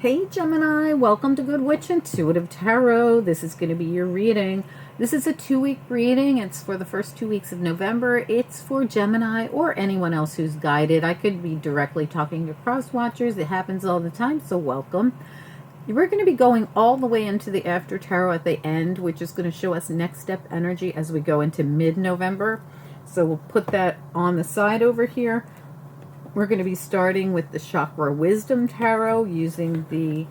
Hey Gemini, welcome to Good Witch Intuitive Tarot. This is going to be your reading. This is a 2-week reading. It's for the first 2 weeks of November. It's for Gemini or anyone else who's guided. I could be directly talking to cross watchers. It happens all the time, so welcome. We're going to be going all the way into the after tarot at the end, which is going to show us next step energy as we go into mid-November. So we'll put that on the side over here. We're going to be starting with the Chakra Wisdom Tarot using the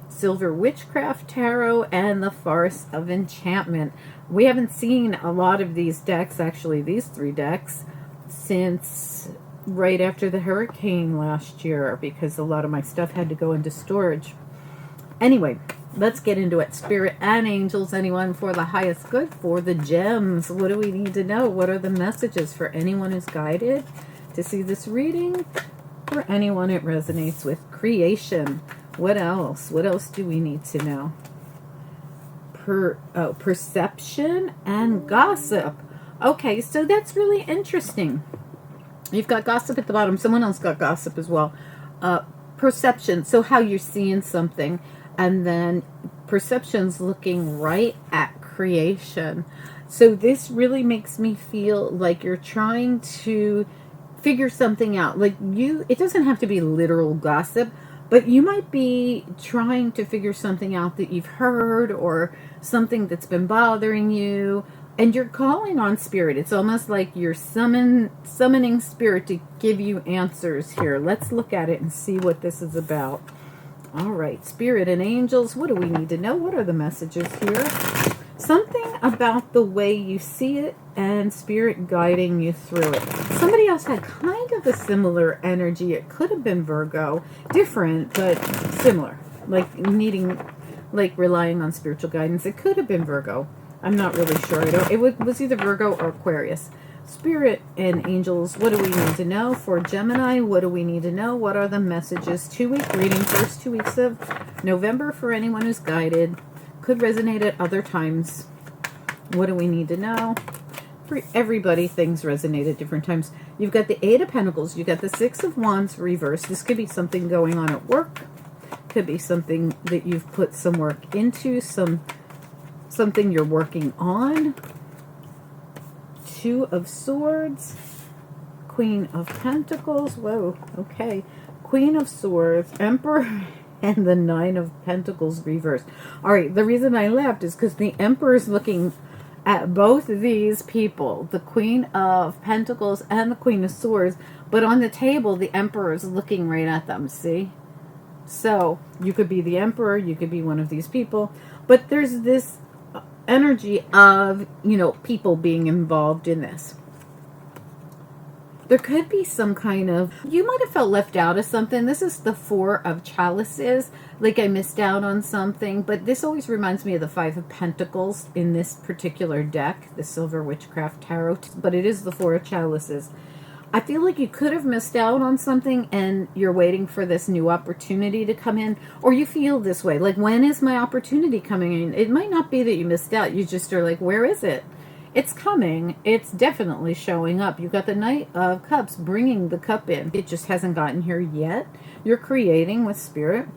Silver Witchcraft Tarot and the Forest of Enchantment. We haven't seen a lot of these decks, actually these 3 decks, since right after the hurricane last year because a lot of my stuff had to go into storage. Anyway, let's get into it. Spirit and angels, anyone for the highest good, for the gems. What do we need to know? What are the messages for anyone who's guided to see this reading? For anyone it resonates with. Creation. What else? What else do we need to know? Perception and gossip. Okay, so that's really interesting. You've got gossip at the bottom. Someone else got gossip as well. Perception. So how you're seeing something. And then perception's looking right at creation. So this really makes me feel like you're trying to figure something out. Like it doesn't have to be literal gossip, but you might be trying to figure something out that you've heard or something that's been bothering you, and you're calling on spirit. It's almost like you're summoning spirit to give you answers here. Let's look at it and see what this is about. All right, spirit and angels, what do we need to know? What are the messages here? Something about the way you see it and spirit guiding you through it. Somebody else had kind of a similar energy. It could have been Virgo. Different, but similar. Like relying on spiritual guidance. It could have been Virgo. I'm not really sure. It was either Virgo or Aquarius. Spirit and angels, what do we need to know? For Gemini, what do we need to know? What are the messages? 2-week reading, first 2 weeks of November for anyone who's guided. Could resonate at other times. What do we need to know? For everybody, things resonate at different times. You've got the 8 of Pentacles. You've got the 6 of Wands reversed. This could be something going on at work. Could be something that you've put some work into. Something you're working on. 2 of Swords. Queen of Pentacles. Whoa, okay. Queen of Swords. Emperor. And the 9 of Pentacles reversed. All right, the reason I laughed is because the Emperor is looking at both of these people, the Queen of Pentacles and the Queen of Swords, but on the table, the Emperor is looking right at them, see? So, you could be the Emperor, you could be one of these people, but there's this energy of, people being involved in this. There could be some kind of, you might have felt left out of something. This is the 4 of Chalices, like I missed out on something, but this always reminds me of the 5 of Pentacles in this particular deck, the Silver Witchcraft Tarot, but it is the 4 of Chalices. I feel like you could have missed out on something and you're waiting for this new opportunity to come in, or you feel this way, like, when is my opportunity coming in? It might not be that you missed out, you just are like, where is it? It's coming. It's definitely showing up. You've got the Knight of Cups bringing the cup in. It just hasn't gotten here yet. You're creating with spirit.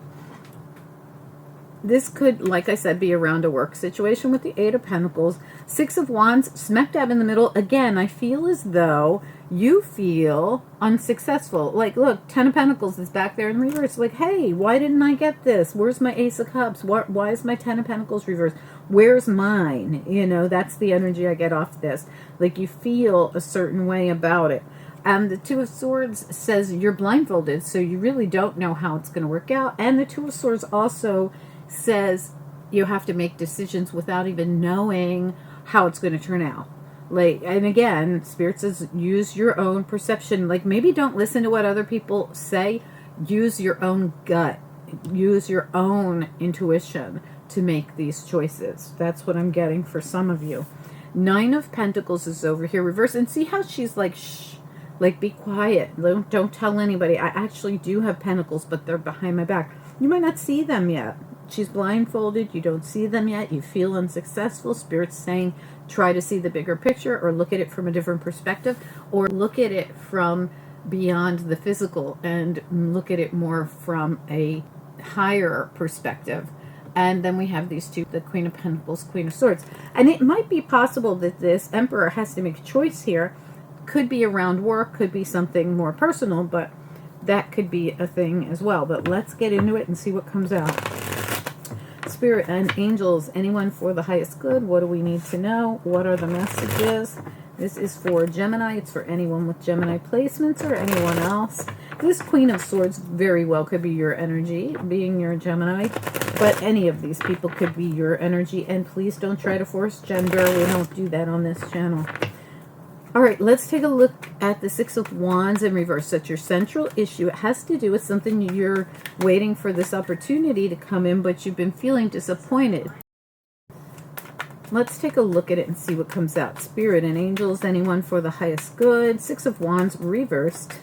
This could, like I said, be around a work situation with the 8 of Pentacles. 6 of Wands, smack dab in the middle. Again, I feel as though you feel unsuccessful. Like, look, 10 of Pentacles is back there in reverse. Like, hey, why didn't I get this? Where's my Ace of Cups? Why is my 10 of Pentacles reversed? Where's mine? That's the energy I get off this. Like, you feel a certain way about it. The 2 of Swords says you're blindfolded, so you really don't know how it's going to work out. And the 2 of Swords also says you have to make decisions without even knowing how it's going to turn out. Like, and again, Spirit says use your own perception. Like, maybe don't listen to what other people say. Use your own gut. Use your own intuition to make these choices. That's what I'm getting for some of you. 9 of Pentacles is over here reversed, and see how she's like, shh, like, be quiet. Don't tell anybody. I actually do have Pentacles, but they're behind my back. You might not see them yet. She's blindfolded. You don't see them yet. You feel unsuccessful. Spirit's saying try to see the bigger picture, or look at it from a different perspective, or look at it from beyond the physical and look at it more from a higher perspective. And then we have these two, the Queen of Pentacles, Queen of Swords. And it might be possible that this Emperor has to make a choice here. Could be around work, could be something more personal, but that could be a thing as well. But let's get into it and see what comes out. Spirit and angels, anyone for the highest good? What do we need to know? What are the messages? This is for Gemini. It's for anyone with Gemini placements or anyone else. This Queen of Swords very well could be your energy, being your Gemini. But any of these people could be your energy. And please don't try to force gender. We don't do that on this channel. All right, let's take a look at the Six of Wands in reverse. That's your central issue. It has to do with something you're waiting for this opportunity to come in, but you've been feeling disappointed. Let's take a look at it and see what comes out. Spirit and angels, anyone for the highest good. Six of Wands reversed.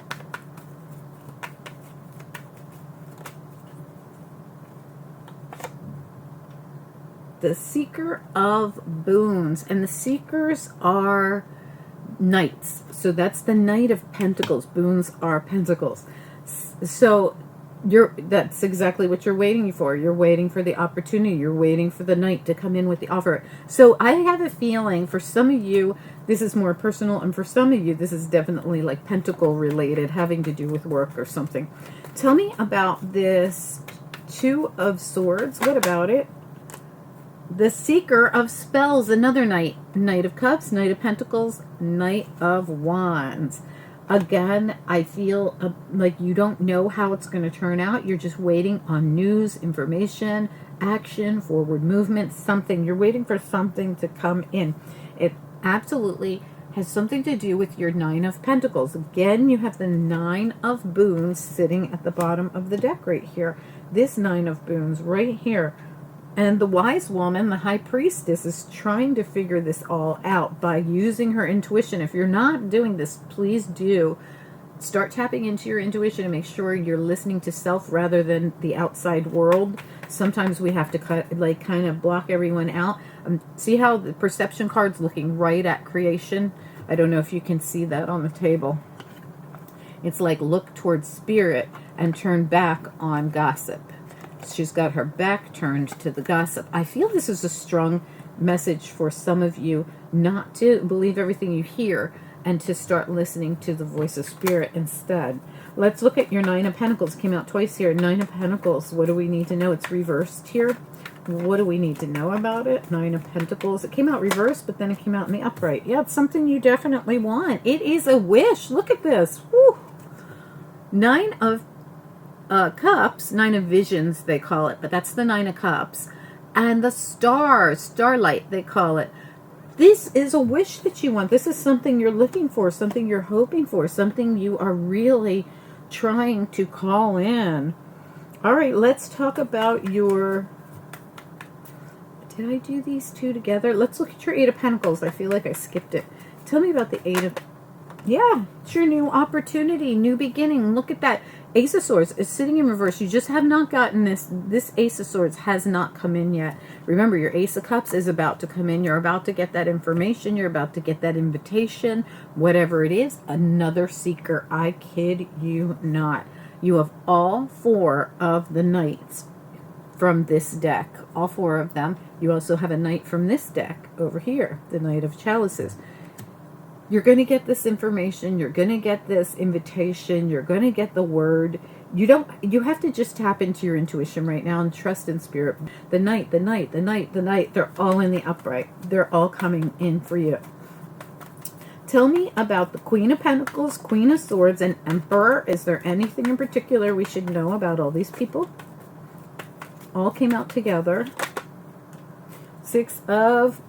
The Seeker of Boons. And the Seekers are knights. So that's the Knight of Pentacles. Boons are pentacles. So that's exactly what you're waiting for. You're waiting for the opportunity. You're waiting for the knight to come in with the offer. So I have a feeling for some of you, this is more personal, and for some of you, this is definitely like pentacle related, having to do with work or something. Tell me about this Two of Swords. What about it? The Seeker of Spells, another knight. Knight of Cups, Knight of Pentacles, Knight of Wands. Again, I feel like you don't know how it's going to turn out. You're just waiting on news, information, action, forward movement, something. You're waiting for something to come in. It absolutely has something to do with your Nine of Pentacles. Again, you have the Nine of Boons sitting at the bottom of the deck right here. This Nine of Boons right here. And the wise woman, the high priestess, is trying to figure this all out by using her intuition. If you're not doing this, please do. Start tapping into your intuition and make sure you're listening to self rather than the outside world. Sometimes we have to kind of block everyone out. See how the perception card's looking right at creation? I don't know if you can see that on the table. It's like look towards spirit and turn back on gossip. She's got her back turned to the gossip. I feel this is a strong message for some of you not to believe everything you hear and to start listening to the voice of spirit instead. Let's look at your Nine of Pentacles. Came out twice here. Nine of Pentacles. What do we need to know? It's reversed here. What do we need to know about it? Nine of Pentacles. It came out reversed, but then it came out in the upright. Yeah, it's something you definitely want. It is a wish. Look at this. Woo. Nine of Cups, Nine of Visions, they call it, but that's the Nine of Cups. And the stars, starlight, they call it. This is a wish that you want. This is something you're looking for, something you're hoping for, something you are really trying to call in. All right, let's talk about your... Did I do these two together? Let's look at your Eight of Pentacles. I feel like I skipped it. Tell me about the Eight of... Yeah, it's your new opportunity, new beginning. Look at that. Ace of Swords is sitting in reverse. You just have not gotten this. This Ace of Swords has not come in yet. Remember, your Ace of Cups is about to come in. You're about to get that information. You're about to get that invitation. Whatever it is, another seeker. I kid you not. You have all four of the knights from this deck. All four of them. You also have a knight from this deck over here. The Knight of Chalices. You're going to get this information. You're going to get this invitation. You're going to get the word. You have to just tap into your intuition right now and trust in spirit. The Knight, the Knight, the Knight, the Knight, they're all in the upright. They're all coming in for you. Tell me about the Queen of Pentacles, Queen of Swords, and Emperor. Is there anything in particular we should know about all these people? All came out together. Six of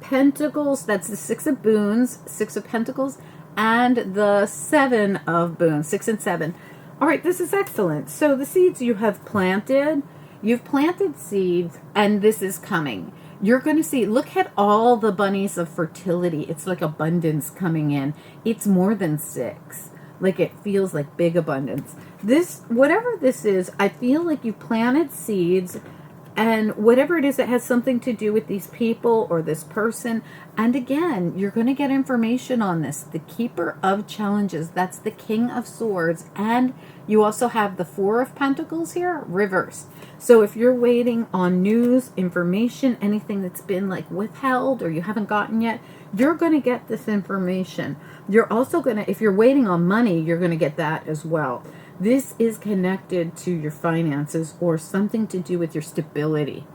Pentacles, that's the Six of Boons, Six of Pentacles, and the Seven of Boons, 6 and 7. All right, this is excellent. So the seeds you have planted, you've planted seeds, and this is coming. You're going to see, look at all the bunnies of fertility. It's like abundance coming in. It's more than 6. Like it feels like big abundance. This, whatever this is, I feel like you planted seeds And whatever it is that has something to do with these people or this person. And again, you're going to get information on this. The Keeper of Challenges, that's the King of Swords. And you also have the Four of Pentacles here, reversed. So if you're waiting on news, information, anything that's been like withheld or you haven't gotten yet, you're going to get this information. You're also going to, if you're waiting on money, you're going to get that as well. This is connected to your finances or something to do with your stability.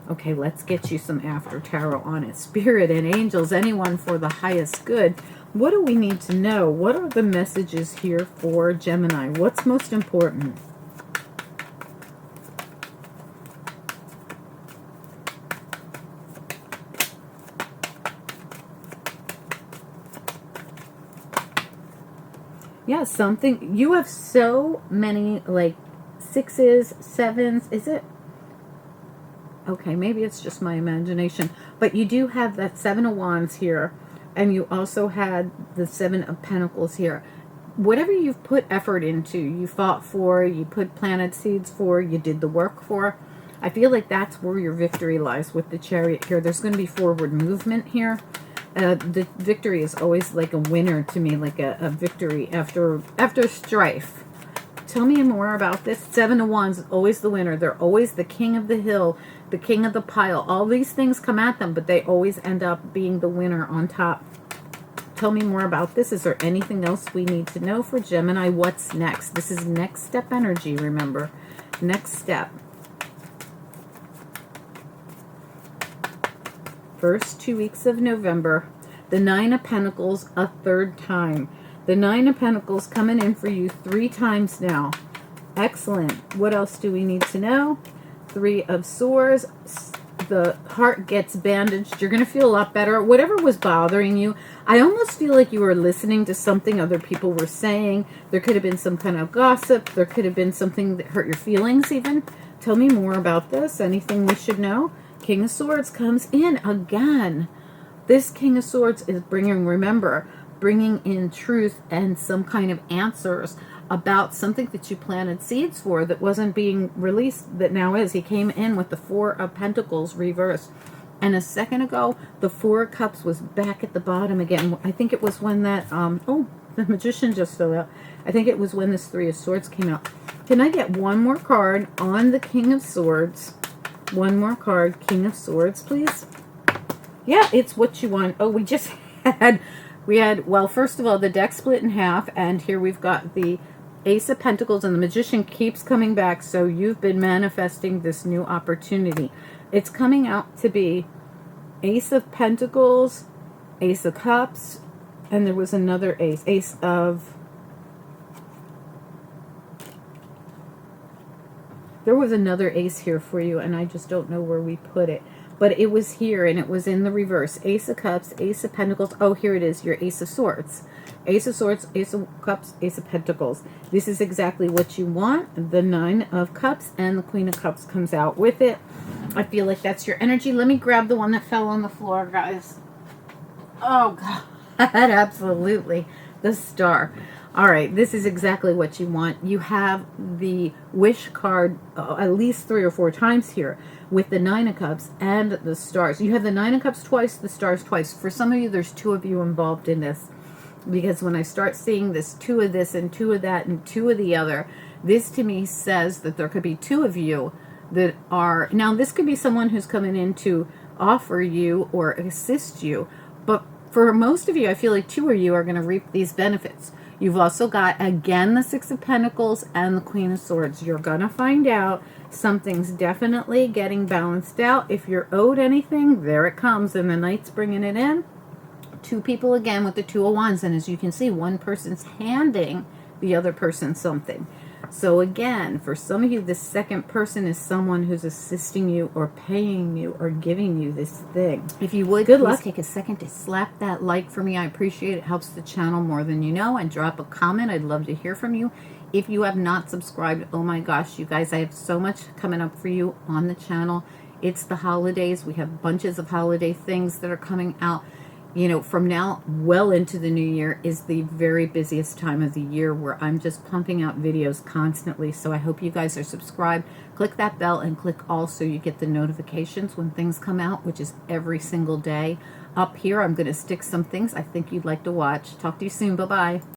Okay, let's get you some after tarot on it. Spirit and angels, anyone for the highest good. What do we need to know? What are the messages here for Gemini? What's most important? Yeah, something. You have so many, like, 6s, 7s. Is it? Okay, maybe it's just my imagination. But you do have that 7 of Wands here. And you also had the 7 of Pentacles here. Whatever you've put effort into, you fought for, you put planted seeds for, you did the work for, I feel like that's where your victory lies with the Chariot here. There's going to be forward movement here. The victory is always like a winner to me, like a victory after strife. Tell me more about this. 7 of Wands, always the winner. They're always the king of the hill, the king of the pile. All these things come at them, but they always end up being the winner on top. Tell me more about this. Is there anything else we need to know for Gemini? What's next? This is next step energy, remember. Next step. First 2 weeks of November, the 9 of Pentacles a third time. The 9 of Pentacles coming in for you 3 times now. Excellent. What else do we need to know? 3 of Swords. The heart gets bandaged. You're going to feel a lot better. Whatever was bothering you, I almost feel like you were listening to something other people were saying. There could have been some kind of gossip. There could have been something that hurt your feelings even. Tell me more about this. Anything we should know? King of Swords comes in again. This King of Swords is bringing, remember, bringing in truth and some kind of answers about something that you planted seeds for that wasn't being released, that now is. He came in with the 4 of Pentacles reversed. And a second ago, the 4 of Cups was back at the bottom again. I think it was when that, oh, the Magician just fell out. I think it was when this 3 of Swords came out. Can I get one more card on the King of Swords? One more card, King of Swords, please. Yeah, it's what you want. Oh, we just had, well, first of all, the deck split in half, and here we've got the Ace of Pentacles, and the Magician keeps coming back, so you've been manifesting this new opportunity. It's coming out to be Ace of Pentacles, Ace of Cups, and there was another Ace, Ace of... There was another Ace here for you, and I just don't know where we put it. But it was here, and it was in the reverse. Ace of Cups, Ace of Pentacles. Oh, here it is, your Ace of Swords. Ace of Swords, Ace of Cups, Ace of Pentacles. This is exactly what you want. The 9 of Cups and the Queen of Cups comes out with it. I feel like that's your energy. Let me grab the one that fell on the floor, guys. Oh, God. Absolutely. The Star. All right, this is exactly what you want. You have the Wish card at least 3 or 4 times here with the 9 of Cups and the Stars. You have the 9 of Cups twice, the Stars twice. For some of you, there's 2 of you involved in this. Because when I start seeing this 2 of this and 2 of that and 2 of the other, this to me says that there could be 2 of you that are... Now, this could be someone who's coming in to offer you or assist you. But for most of you, I feel like 2 of you are going to reap these benefits. You've also got, again, the 6 of Pentacles and the Queen of Swords. You're going to find out something's definitely getting balanced out. If you're owed anything, there it comes. And the Knight's bringing it in. 2 people again with the 2 of Wands. And as you can see, one person's handing the other person something. So again, for some of you, the second person is someone who's assisting you or paying you or giving you this thing. If you would, good luck. Take a second to slap that like for me. I appreciate it. It helps the channel more than you know. And drop a comment. I'd love to hear from you. If you have not subscribed, oh my gosh, you guys, I have so much coming up for you on the channel. It's the holidays. We have bunches of holiday things that are coming out. you know, from now well into the new year is the very busiest time of the year where I'm just pumping out videos constantly. So I hope you guys are subscribed. Click that bell and click all so you get the notifications when things come out, which is every single day. Up here, I'm going to stick some things I think you'd like to watch. Talk to you soon. Bye-bye.